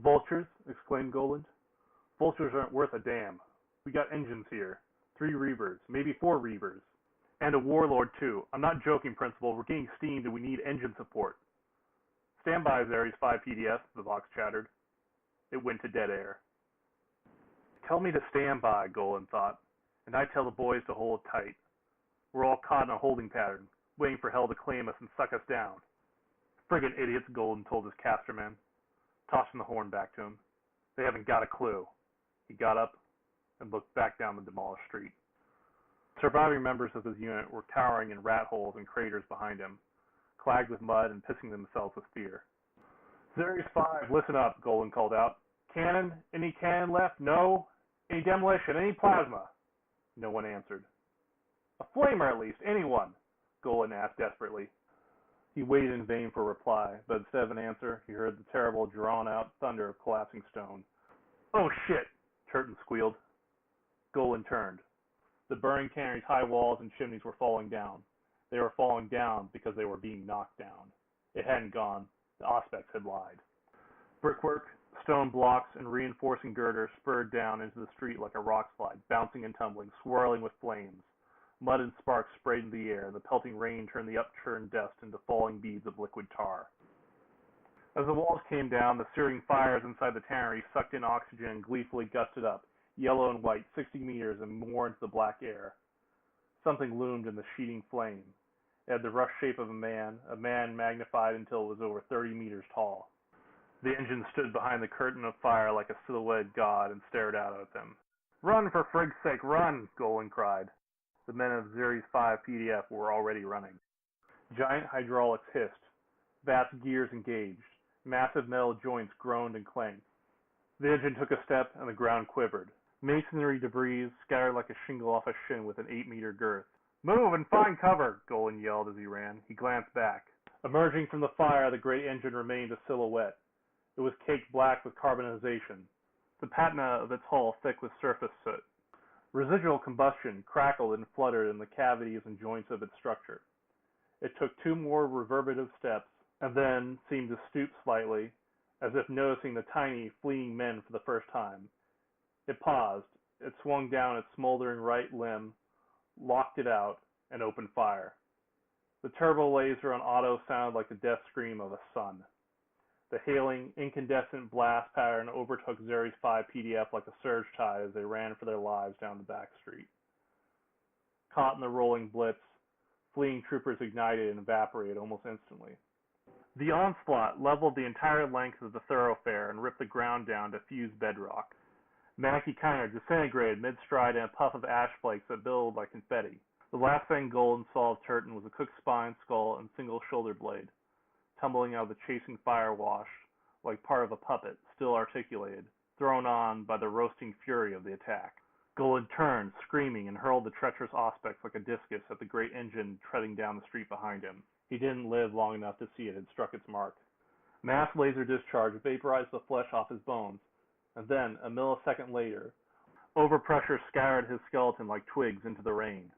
Vultures? Exclaimed Goland. Vultures aren't worth a damn. We got engines here. 3 Reavers, maybe 4 Reavers. And a warlord too. I'm not joking, Principal. We're getting steamed and we need engine support. Stand by, Ares 5 PDF, the box chattered. It went to dead air. Tell me to stand by, Golan thought, and I tell the boys to hold tight. We're all caught in a holding pattern, waiting for hell to claim us and suck us down. Friggin' idiots, Golan told his casterman, tossing the horn back to him. They haven't got a clue. He got up and looked back down the demolished street. Surviving members of his unit were cowering in rat holes and craters behind him, clogged with mud and pissing themselves with fear. Ares 5, listen up, Golan called out. Cannon? Any cannon left? No? Any demolition? Any plasma? No one answered. A flamer at least, anyone? Golan asked desperately. He waited in vain for a reply, but instead of an answer, he heard the terrible, drawn-out thunder of collapsing stone. Oh shit! Turton squealed. Golan turned. The burning cannery's high walls and chimneys were falling down. They were falling down because they were being knocked down. It hadn't gone. The Auspex had lied. Brickwork, stone blocks, and reinforcing girders spurred down into the street like a rock slide, bouncing and tumbling, swirling with flames. Mud and sparks sprayed into the air, and the pelting rain turned the upchurned dust into falling beads of liquid tar. As the walls came down, the searing fires inside the tannery sucked in oxygen and gleefully gusted up, yellow and white, 60 meters and more into the black air. Something loomed in the sheeting flame. It had the rough shape of a man magnified until it was over 30 meters tall. The engine stood behind the curtain of fire like a silhouetted god and stared out at them. Run, for frig's sake, run! Golan cried. The men of Ares 5 PDF were already running. Giant hydraulics hissed. Vast gears engaged. Massive metal joints groaned and clanked. The engine took a step, and the ground quivered. Masonry debris scattered like a shingle off a shin with an 8-meter girth. Move and find cover! Golan yelled as he ran. He glanced back. Emerging from the fire, the great engine remained a silhouette. It was caked black with carbonization, the patina of its hull thick with surface soot. Residual combustion crackled and fluttered in the cavities and joints of its structure. It took 2 more reverberative steps, and then seemed to stoop slightly, as if noticing the tiny, fleeing men for the first time. It paused. It swung down its smoldering right limb, locked it out, and opened fire. The turbo laser on auto sounded like the death scream of a sun. The hailing, incandescent blast pattern overtook Ares 5 PDF like a surge tide as they ran for their lives down the back street. Caught in the rolling blitz, fleeing troopers ignited and evaporated almost instantly. The onslaught leveled the entire length of the thoroughfare and ripped the ground down to fused bedrock. Mackie Kiner disintegrated mid-stride in a puff of ash flakes that billowed like confetti. The last thing Golan saw of Turton was a cook's spine, skull, and single shoulder blade, tumbling out of the chasing fire wash like part of a puppet, still articulated, thrown on by the roasting fury of the attack. Golan turned, screaming, and hurled the treacherous Auspex like a discus at the great engine treading down the street behind him. He didn't live long enough to see it had struck its mark. Mass laser discharge vaporized the flesh off his bones, and then, a millisecond later, overpressure scattered his skeleton like twigs into the rain.